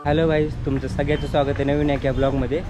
Hello guys, तुमचं सगळ्याचं स्वागत आहे नवीन एका ब्लॉगमध्ये।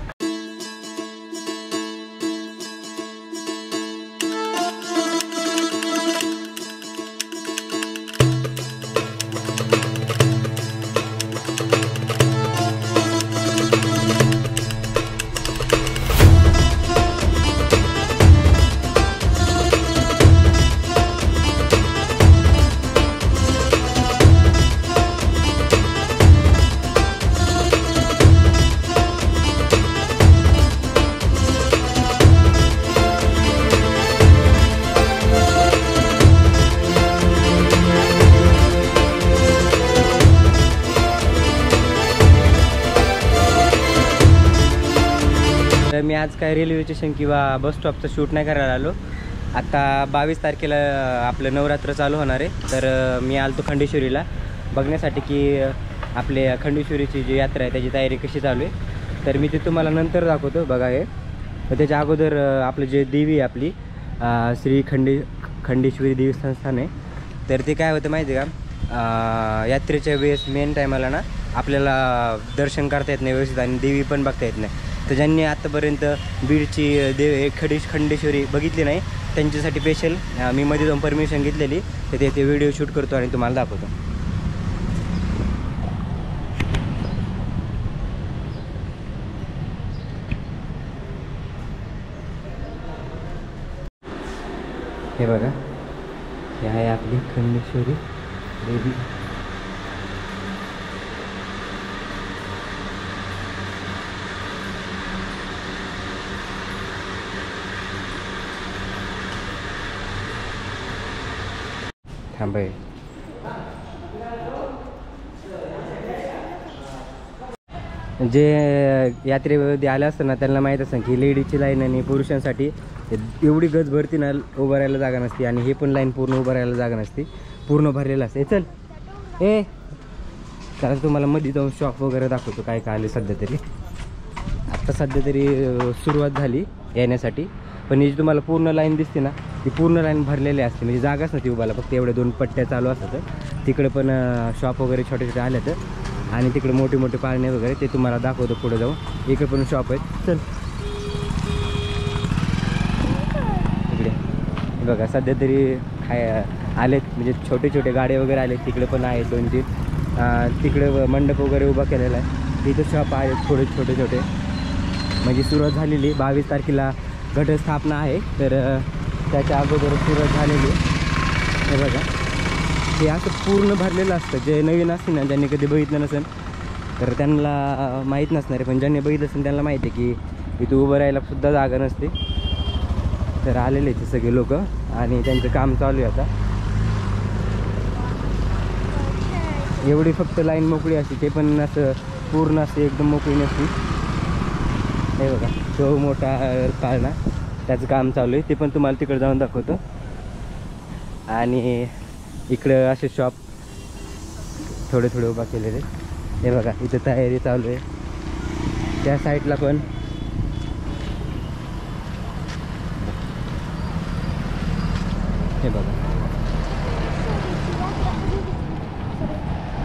मी आज काय रेल्वे स्टेशन किंवा बस स्टॉपचं शूट नाही करायला आलो। आता 22 तारखेला आपलं नवरात्र चालू होणार आहे, तर मी आलो खंडेश्वरीला बघण्यासाठी की आपले खंडेश्वरीची जी यात्रा आहे त्याची तयारी कशी चालू आहे। तर मी ते तुम्हाला नंतर दाखवतो, बघा हे। तर त्याच्या अगोदर आपलं जे देवी आहे आपली श्री खंडेश्वरी देवी संस्थान आहे, तर ते काय होतं माहिती आहे का, यात्रेच्या वेळेस मेन टायमाला ना आपल्याला दर्शन करता येत नाही व्यवस्थित आणि देवी पण बघता येत नाही। तर ज्यांनी आतापर्यंत बीडची खंडेश्वरी बघितली नाही त्यांच्यासाठी स्पेशल मी मध्ये जाऊन परमिशन घेतलेली, तर ते व्हिडिओ शूट करतो आणि तुम्हाला दाखवतो। हे बघा, हे आहे आपली खंडेश्वरी देवी। थांबाय जे यात्रेमध्ये आले असतं ना त्यांना माहीत असतं की लेडीजची लाईन आणि पुरुषांसाठी एवढी गज भरती ना उभं राहायला जागा नसते, आणि हे पण लाईन पूर्ण उभं राहायला जागा नसते, पूर्ण भरलेलं असते। चल ए, कारण तुम्हाला मध्ये जाऊन शॉप वगैरे दाखवतो काय काय आले सध्या तरी। आत्ता सध्या तरी सुरुवात झाली येण्यासाठी, पण ही जी तुम्हाला पूर्ण लाईन दिसते ना ती पूर्ण लाईन भरलेली असते, म्हणजे जागाच नव्हती उभाला, फक्त एवढे 2 पट्ट्या चालू असतात। तिकडे पण शॉप वगैरे छोटे छोटे आले तर, आणि तिकडे मोठे मोठे पाळणे वगैरे ते तुम्हाला दाखवतो पुढे जाऊन। इकडे पण शॉप आहेत, चल इकडे बघा सध्या तरी आलेत, म्हणजे छोटे छोटे गाड्या वगैरे आलेत, तिकडे पण आहेत 2-3। तिकडे मंडप वगैरे उभा केलेला आहे, तिथं शॉप आहेत थोडे छोटे छोटे, म्हणजे सुरुवात झालेली 22 तारखेला घटस्थापना आहे, तर त्याच्या अगोदर सुरुवात झालेली। हे बघा, हे असं पूर्ण भरलेलं असतं। जे नवीन असते ना, ज्यांनी कधी बघितलं नसेल तर त्यांना माहीत नसणार आहे, पण ज्यांनी बघितलं असेल त्यांना माहिती आहे की इथं उभं राहायला सुद्धा जागा नसते। तर आलेले ते सगळे लोक आणि त्यांचं काम चालू आहे आता। एवढी फक्त लाईन मोकळी असते, ते पण असं पूर्ण असते एकदम मोकळी नसते। हे बघा, तो मोठा पाळणा त्याचं काम चालू आहे, ते पण तुम्हाला तिकडे जाऊन दाखवतो। आणि इकडं असे शॉप थोडे थोडे उभा केलेले, हे बघा इथं तयारी चालू आहे। त्या साईडला पण हे बघा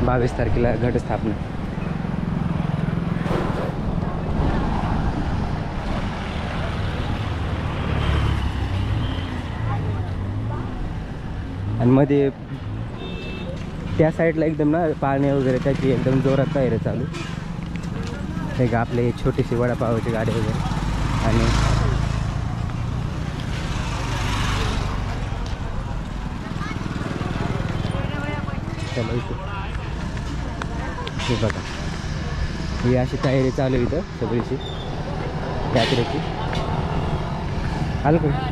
22 तारखेला घटस्थापना। आणि मध्ये त्या साईडला एकदम ना पाळणे वगैरे त्याची एकदम जोरात तयारी चालू। हे का आपले छोटीशी वडापावाची गाडी वगैरे, आणि हे बघा ही अशी तयारी चालू आहे इथं सगळीची यात्रेची। आलं का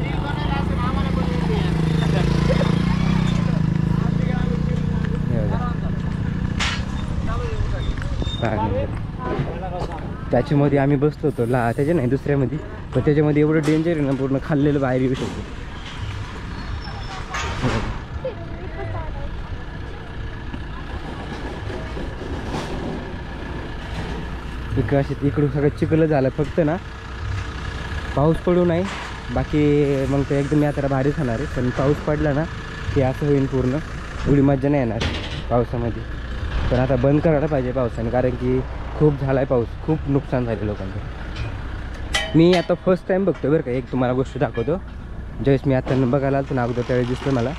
त्याच्यामध्ये आम्ही बसलो होतो त्याच्या नाही दुसऱ्यामध्ये, पण त्याच्यामध्ये एवढं डेंजर आहे ना, पूर्ण खाल्लेलं बाहेर येऊ शकतो। इकडून सगळं चिखल झालं, फक्त ना पाऊस पडू नाही, बाकी मग ते एकदम यात्रा भारीच होणार आहे। पण पाऊस पडला ना की असं होईल पूर्ण, एवढी मजा नाही येणार पावसामध्ये। पण आता बंद करायला पाहिजे पावसाने, कारण की खूप झाला आहे पाऊस, खूप नुकसान झाले लोकांचं. मी आता फर्स्ट टाईम बघतो बरं का, एक तुम्हाला गोष्ट दाखवतो. ज्यावेळेस मी आता बघायला आलो ना अगोदर त्यावेळेस दिसतं मला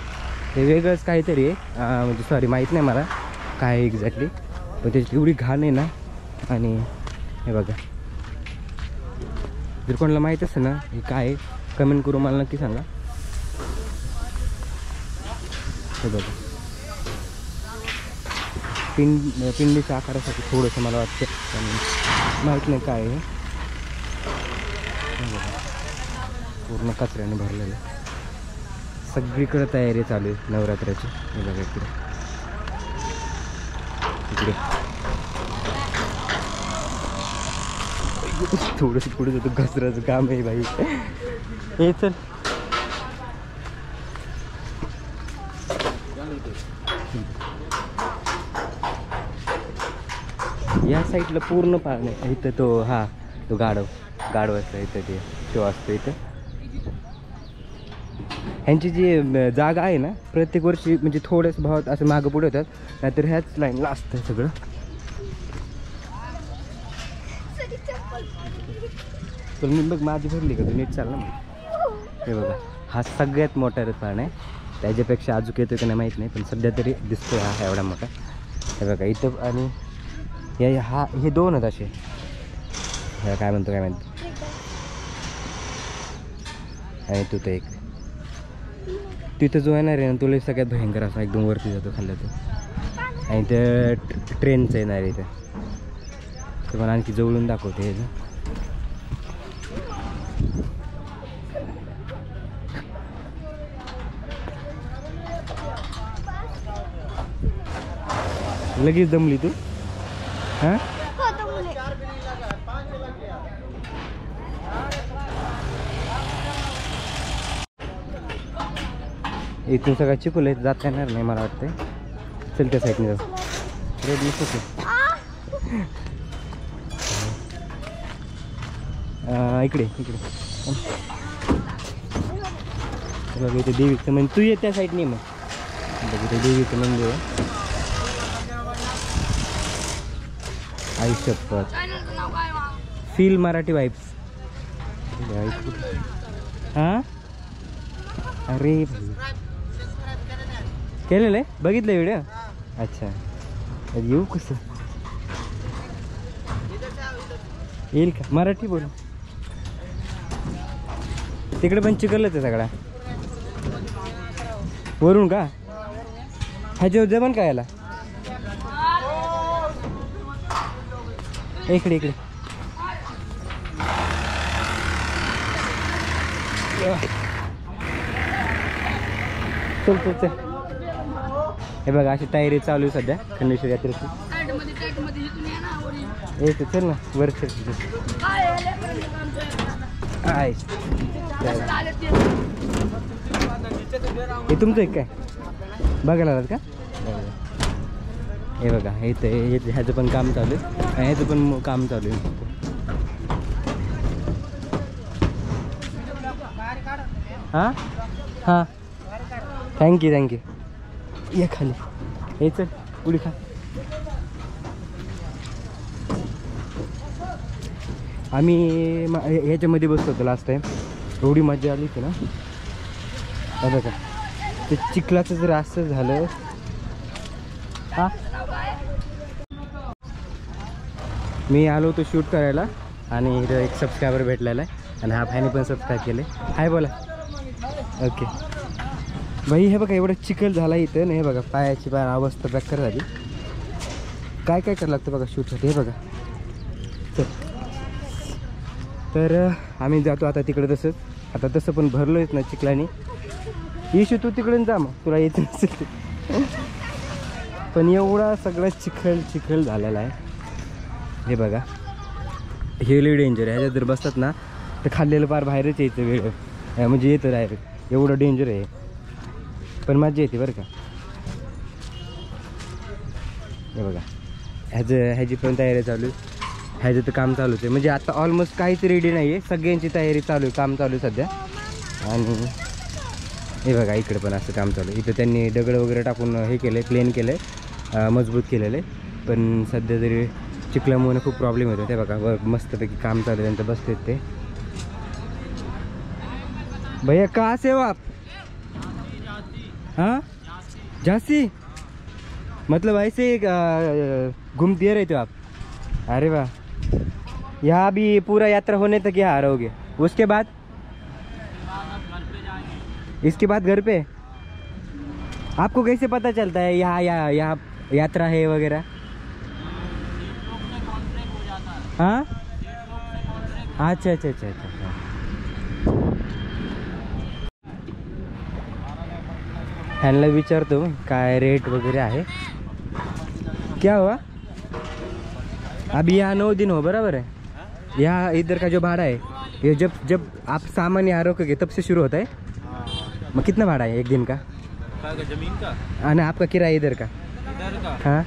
हे वेगळंच काहीतरी आहे, म्हणजे सॉरी माहीत नाही मला काय आहे एक्झॅक्टली, पण त्याची एवढी घाण आहे ना. आणि हे बघा, जर कोणाला माहीत असेल ना हे काय आहे कमेंट करून मला नक्की सांगा. हे बघा, पिंडीच्या आकारासाठी थोडंसं मला वाटतं, पण माहीत नाही काय आहे. पूर्ण कचऱ्याने भरलेलं, सगळीकडे तयारी चालू आहे नवरात्राची. हे बघा इकडे इकडे थोडंसं पुढे जातो, कचऱ्याचं काम आहे बाई. हे चल, या साईडला पूर्ण पाणी आहे. इथं तो हा तो गाढवाचा इथं ते शो असतो इथं. ह्यांची जी जागा आहे ना प्रत्येक वर्षी म्हणजे थोड्याच भावात असं मागं पुढे होतात, नाहीतर ह्याच लाईनला असतं सगळं. पण मी बघ माझी भरली का तू नीट चाल ना. हे बघा, हा सगळ्यात मोठा रथाण आहे, त्याच्यापेक्षा अजून येतो का नाही माहीत नाही, पण सध्या तरी दिसतोय हा एवढा मोठा. हे बघा इथं, आणि हे दोन आहेत असे, काय म्हणतो आणि तू तर एक तिथं जो येणार आहे ना तुला सगळ्यात भयंकर असा एकदम वरती जातो खाल्ला तो. आणि ते ट्रेनचं येणार आहे इथं, ते पण आणखी जवळून दाखवते हे. लगेच दमली तू? हां, इथून सगळं चिखल आहे, जाता येणार नाही मला वाटतंय. चल त्या साईडने जाऊ. रेड नको इकडे इकडे बघ, इथे देवीचं म्हणजे तू ये त्या साईडने मग बघ, इथे देवीचं मंदिर आहे. आई शपथ, फील मराठी वाईब्स. हां, अरे केलेलं आहे, बघितलं व्हिडिओ. अच्छा, येऊ कसं येईल का? मराठी बोल. तिकडे पण चिखलच आहे सगळा वरून का? ह्याच्यावर जमन का याला? इकडे इकडे चल चल चल. हे बघा अशी तयारी चालू आहे सध्या खंडेश्वर यात्रेची. येते चल ना वर चल. हे तुमचं एक काय बघायला आलात का? हे बघा हे तर ह्याचं पण काम चालू आहे आणि ह्याचं पण काम चालू आहे. हां हां, थँक्यू थँक्यू. ये खाली, हे चल उडी खा. आम्ही ह्याच्यामध्ये बसलो होतो लास्ट टाईम, एवढी मजा आली होती ना. बघा ते चिखलाचं जर असं झालं. हां, मी आलो होतो शूट करायला आणि इथं एक सबस्क्रायबर भेटलेला आहे आणि हा भाईने पण सबस्क्राईब केले. हाय बोला. ओके भाई, हे बघा एवढं चिखल झाला इथं ना. हे बघा पायाची अवस्था बेकार झाली. काय काय करावं लागतं बघा शूटसाठी. हे बघा चल. तर आम्ही जातो आता तिकडे. तसंच आता तसं पण भरलोच ना चिखलाने. येशू तू तिकडून जा मग, तुला येत नसेल. पण एवढा सगळा चिखल झालेला आहे. हे बघा हे लई डेंजर आहे. ह्याच्यात जर बसतात ना तर खाल्लेलं पार बाहेरच यायचं वेळ, म्हणजे येतं डायरेक्ट. एवढं डेंजर आहे, पण मजा येते बरं का. हे बघा ह्याची पण तयारी चालू आहे. ह्याचं तर काम चालूच आहे, म्हणजे आता ऑलमोस्ट काहीच रेडी नाही आहे. सगळ्यांची तयारी चालू आहे, काम चालू आहे सध्या. आणि हे बघा इकडे पण असं काम चालू आहे. इथं त्यांनी दगड वगैरे टाकून हे केलं आहे, प्लेन केलं आहे, मजबूत केलेलं आहे. पण सध्या तरी चिखलामुळे खूप प्रॉब्लेम होतो. ते बघा वर मस्तपैकी काम चालू आहे त्यांचं, बसते ते. भैया कहाँ से हो आप? हाँ झांसी, मतलब ऐसे घूम दिए रहते हो आप? अरे वाह, यहाँ भी पूरा यात्रा होने तक यहाँ रहोगे, उसके बाद? इसके बाद घर पे? आपको कैसे पता चलता है यहाँ यात्रा है वगैरह? हाँ अच्छा अच्छा अच्छा अच्छा. ह्यांना विचारतो काय रेट वगैरह आहे. क्या हुआ? अभी यहाँ 9 दिन हो, बराबर है? यहाँ इधर का जो भाड़ा है ये जब आप सामान यहाँ रोकोगे तब से शुरू होता है? मैं कितना भाड़ा है एक दिन का? जमीन का? हाँ ना, आपका किराया इधर का? इधर का? हाँ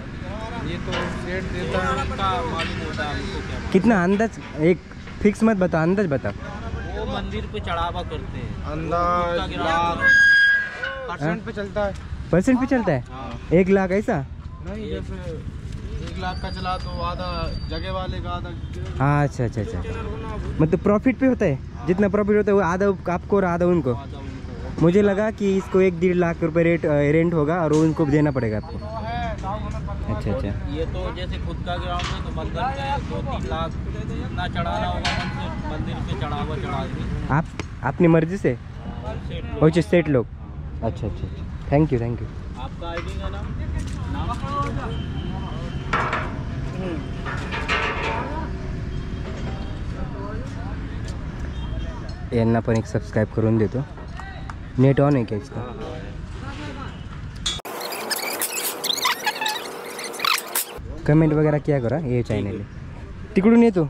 ये तो रेट देता है उनका, मालूम होता है हमको क्या. कितना अंदाज, एक फिक्स मत बताओ, अंदाज बताओ. वो मंदिर पे चढ़ावा करते हैं, अंदाज परसेंट पे चलता है. परसेंट पे चलता है? हाँ. 1 लाख ऐसा? नहीं, जैसे 1 लाख का चला तो आधा जगह वाले का, आधा. हाँ अच्छा अच्छा अच्छा, मतलब प्रॉफिट पे होता है? जितना प्रॉफिट होता है वो आधा आपको और आधा उनको? मुझे लगा कि इसको 1-1.5 लाख रुपए रेंट होगा और उनको देना पड़ेगा आपको. अच्छा अच्छा. ये तो जैसे खुद का ग्राउंड है तो मंदिर में 2-3 लाख जितना चढ़ाना होगा मंदिर पे चढ़ावा चढ़ा देंगे. आप अपनी मर्जी से? अच्छा सेट लोग. अच्छा अच्छा अच्छा, थैंक यू थैंक यू. आपका आईडी का नाम? यांना पण एक सबस्क्राइब करून देतो. नेट ऑन आहे का इसका? कमेंट वगैरह क्या करा ये चैनल है. तिकडून येतो,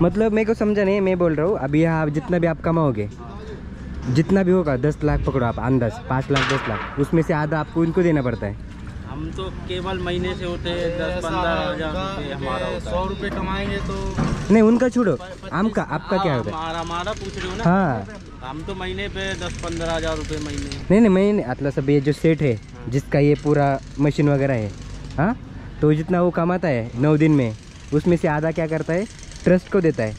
मतलब मेरे को समझा नहीं. मैं बोल रहा हूँ अभी आप जितना भी आप कमाओगे, जितना भी होगा 10 लाख पकड़ो आप अंदाज, 5 लाख 10 लाख, उसमें से आधा आपको इनको देना पड़ता है. हम तो केवल महीने से होते हैं 10-15 हज़ार रुपये हमारा होता है. 100 रुपये कमाएंगे तो नहीं उनका छोड़ो, आपका क्या होता है? हमारा पूछ रहे हो ना? हाँ हम तो महीने पे 10-15 हज़ार रुपये महीने. नहीं मैंने मतलब सब ये जो सेट है जिसका ये पूरा मशीन वगैरह है, हाँ, तो जितना वो कमाता है 9 दिन में, उसमें से आधा क्या करता है ट्रस्ट को देता है.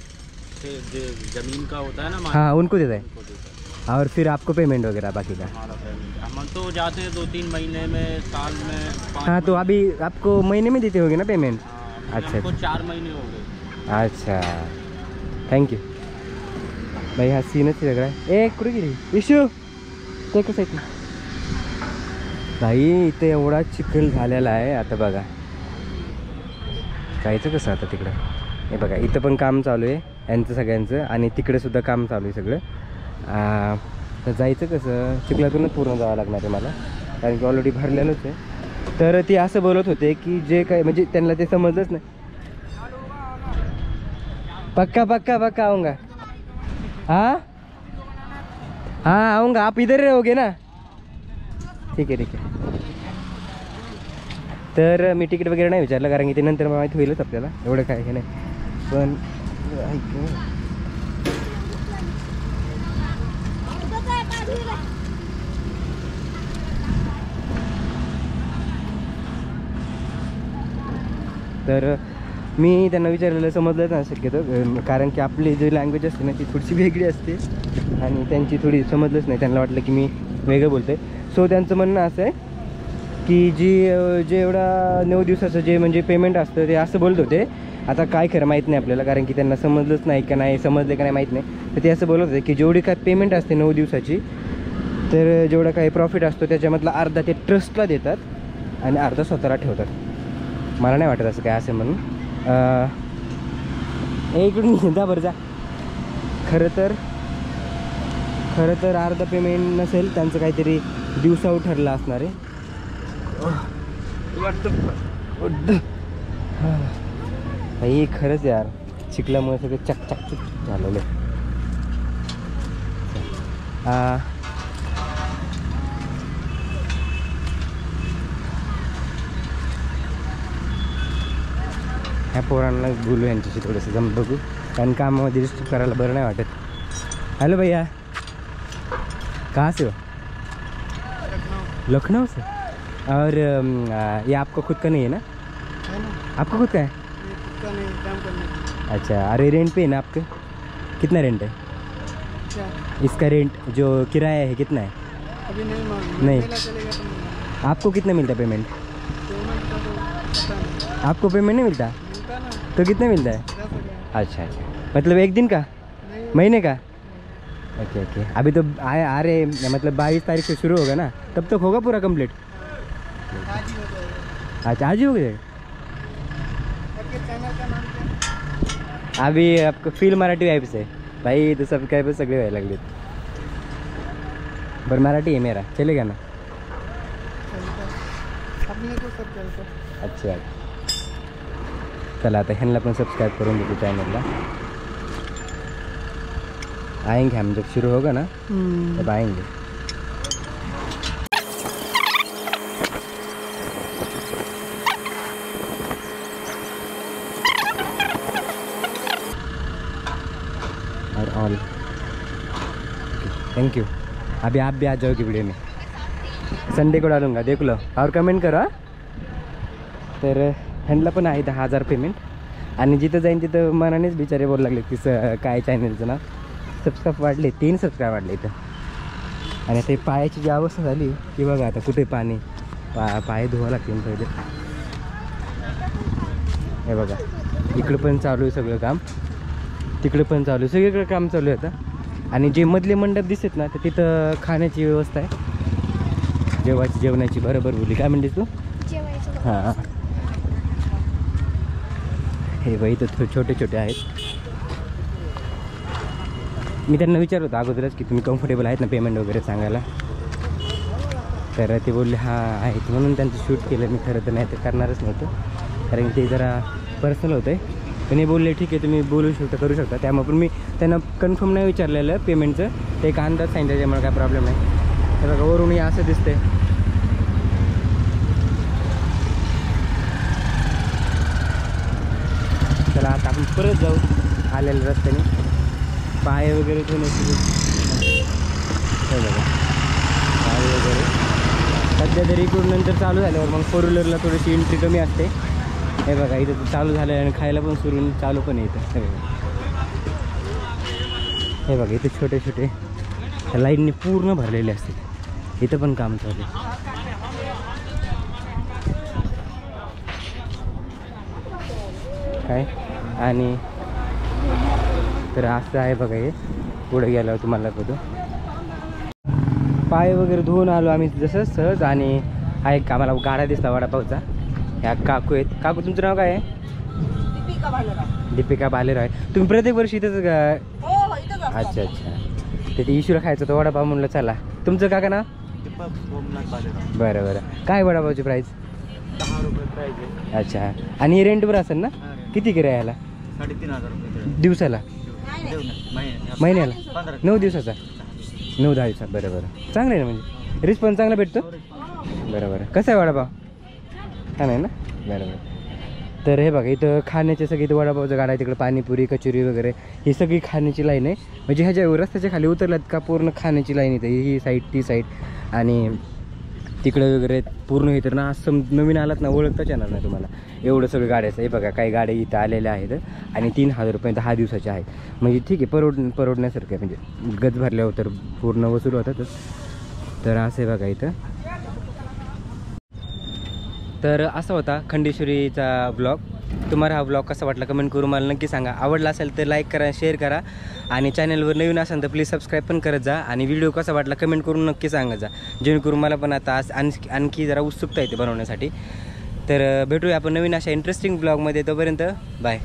जमीन का होता है ना, हाँ उनको देता है, उनको देता है. और फिर आपको पेमेंट वगैरह बाकी का. हमारा पेमेंट हम तो जाते हैं 2-3 महीने में, साल में 5. हाँ तो अभी आपको महीने में देते होगे ना पेमेंट? अच्छा हमको 4 महीने हो गए. अच्छा थँक यू. भाई हा सीनच लग रहा है. ए कुठे गेली इशू ते कसं आहे? भाई इथे एवढा चिखल झालेला आहे. आता बघा जायचं कसं आता तिकडं. हे बघा इथं पण काम चालू आहे यांचं सगळ्यांचं, आणि तिकडे सुद्धा काम चालू आहे सगळं. तर जायचं कसं, चिखलातूनच पूर्ण जावं लागणार आहे मला, कारण की ऑलरेडी भरलेलंच आहे. तर ते असं बोलत होते की जे काय म्हणजे त्यांना ते समजलंच नाही. पक्का पक्का पक्का आऊँगा. हाँ हाँ आऊँगा, आप इधर रहोगे ना? ठीक आहे ठीक आहे. तर मी तिकीट वगैरे नाही विचारलं, कारण की ते नंतर माहिती होईलच आपल्याला, एवढं काय हे नाही. पण तर मी त्यांना विचारलेलं समजलं ना शक्यतो, कारण की आपली जी लँग्वेज असते ना ती थोडीशी वेगळी असते आणि त्यांची थोडी समजलंच नाही. त्यांना वाटलं की मी वेगळं बोलतो आहे. सो त्यांचं म्हणणं असं आहे की जे एवढा 9 दिवसाचं जे म्हणजे पेमेंट असतं ते असं बोलत होते. आता काय खरं माहीत नाही आपल्याला, कारण की त्यांना समजलंच नाही का नाही समजलं का नाही माहीत नाही. तर ते असं बोलत होते की जेवढी काय पेमेंट असते 9 दिवसाची, तर जेवढा काही प्रॉफिट असतो त्याच्यामधला अर्धा ते ट्रस्टला देतात आणि अर्धा स्वतःला ठेवतात. मला नाही वाटत असं काय असेल म्हणून. इकडून जा बरं जा. खरं तर अर्धा पेमेंट नसेल त्यांचं, काहीतरी दिवसावर ठरलं असणार आहे. भाई खरंच यार चिखलामुळे सगळं चकचक झालेलं. ह्या पोरांना बोलू यांच्याशी थोडंसं जम बघू, कारण कामामध्ये डिस्टर्ब करायला बरं नाही वाटत. हेलो भैया कहाँ से हो? लखनऊ से. और ये आपको खुद का नहीं है ना? है ना, आपका खुद का है? ये खुद का नहीं, काम करने। अच्छा, अरे रेंट पे है ना आपके? कितना रेंट है क्या इसका? रेंट जो किराया है कितना है? अभी नहीं मालूम, नहीं। मेला चलेगा तो मिलेगा। आपको कितना मिलता है पेमेंट? पेमेंट का तो पता नहीं, आपको पेमेंट नहीं मिलता मिलता ना तो कितना मिलता है? 10,000। अच्छा अच्छा, मतलब एक दिन का, नहीं, महीने का? ओके ओके, अभी तो आ रहे मतलब 22 तारीख से शुरू होगा ना, तब तक होगा पूरा कंप्लीट? आज ही हो जाएगा। अच्छा, आज ही हो गया? आपके चैनल का नाम क्या है? अभी आपको फील मराठी वाइब्स है भाई, तो सबस्क्राइबर सगळे व्हायला लागलेत. बरं मराठी आहे मेरा, चलेगा ना? चलता अपने को सब चलता। अच्छा, चला आता ह्यांना पण सबस्क्राइब करून देतो चॅनलला. आएंगे हम जब शुरू होगा ना तब आएंगे. और ऑल थैंक यू. अभी आप भी आ जाओगे वीडियो में, संडे को डालूंगा, देख लो और कमेंट करो. तर ह्यांना पण आहे 10,000 पेमेंट. आणि जिथं जाईन तिथं मनानेच बिचारे बोलू लागले की काय चॅनलचं नाव. सबस्क्राईब वाढले, 3 सबस्क्राईब वाढले इथं. आणि ते पायाची जी अवस्था झाली की बघा आता कुठे पाणी, पाय धुवा लागतील पहिले. हे बघा इकडं पण चालू आहे सगळं काम, तिकडे पण चालू आहे, सगळीकडे काम चालू आहे आता. आणि जे मधले मंडप दिसत ना तर तिथं खाण्याची व्यवस्था आहे, जेवणाची. बरोबर बोलली, काय म्हणतेस तू? हां, हे बाई तर छोटे छोटे आहेत. मी त्यांना विचारलं होतं अगोदरच की तुम्ही कम्फर्टेबल आहेत ना पेमेंट वगैरे सांगायला, तर ते बोलले हां आहेत, म्हणून त्यांचं शूट केलं. मी खरं तर नाही तर करणारच नव्हतं, कारण ते जरा पर्सनल होतं आहे. पण हे बोलले ठीक आहे तुम्ही बोलू शकता, करू शकता. त्यामुळे पण मी त्यांना कन्फर्म नाही विचारलेलं पेमेंटचं, ते एक अंदाज सांगितलं, त्यामुळे काय प्रॉब्लेम नाही. तर बघा वरून हे असं दिसतंय. चला आता आपण परत जाऊ आलेल्या रस्त्याने. पाय वगैरे धुण्याची बघा, पाय वगैरे सध्या तरी इकडून नंतर चालू झाल्यावर मग 4 व्हीलरला थोडीशी एंट्री कमी असते. हे बघा इथं चालू झालं आणि खायला पण सुरून चालू पण येतं. हे बघा इथे छोटे छोटे लाईनने पूर्ण भरलेले असते, इथं पण काम चालू आहे. काय आणि तर असं आहे बघा, हे पुढे गेल्यावर तुम्हाला बघू. पाय वगैरे धुवून आलो आम्ही जसं सहज. आणि हा एक आम्हाला गाडा दिसला वडापावचा. ह्या काकू आहेत. काकू तुमचं नाव काय आहे? दीपिका भालेराव आहे. तुम्ही प्रत्येक वर्षी इथंच का? अच्छा अच्छा, तिथे इशूला खायचं होतं वडापाव, म्हणलं चला. तुमचं काका नाव? बरं बरं. काय वडापावची प्राईस? 10 रुपये प्राइस आहे. अच्छा, आणि रेंटवर असेल ना? किती किराया याला? 3,500 रुपये दिवसाला? महिन्याला? 15. 9 दिवसाचा? 9-10 दिवसात. बरं बरं, चांगलं आहे ना, म्हणजे रिस्पॉन्स चांगला भेटतो. बरं बरं. कसं आहे वडापाव? छान आहे ना? बरं बरं. तर हे बघा इथं खाण्याचे सगळे, इथं वडापावचं गाडा आहे, तिकडे पाणीपुरी कचोरी वगैरे ही सगळी खाण्याची लाईन आहे. म्हणजे ह्याच्या रस्त्याच्या खाली उतरल्यात का पूर्ण खाण्याची लाईन येते, ही साईड ती साईड. आणि तिकडं वगैरे पूर्ण हे तर ना असं नवीन आलात ना ओळखताच येणार नाही तुम्हाला, एवढं सगळं गाड्याचं. हे बघा काही गाड्या इथं आलेल्या आहेत आणि 3,000 रुपये 10 दिवसाचे आहेत. म्हणजे ठीक आहे, परवडण्यासारखं आहे. म्हणजे गज भरल्यावर तर पूर्ण वसूल होतातच. तर असं आहे बघा इथं. तर असा होता खंडेश्वरीचा ब्लॉग. तुम्हाला हा ब्लॉग कसा वाटला कमेंट करून मला नक्की सांगा. आवडला असेल तर लाईक करा, शेअर करा. आणि चॅनलवर नवीन असेल तर प्लीज सबस्क्राईब पण करत जा. आणि व्हिडिओ कसा वाटला कमेंट करून नक्की सांगत जा, जेणेकरून मला पण आता आणखी जरा उत्सुकता येते बनवण्यासाठी. तर भेटूया आपण नवीन अशा इंटरेस्टिंग ब्लॉगमध्ये. तोपर्यंत बाय.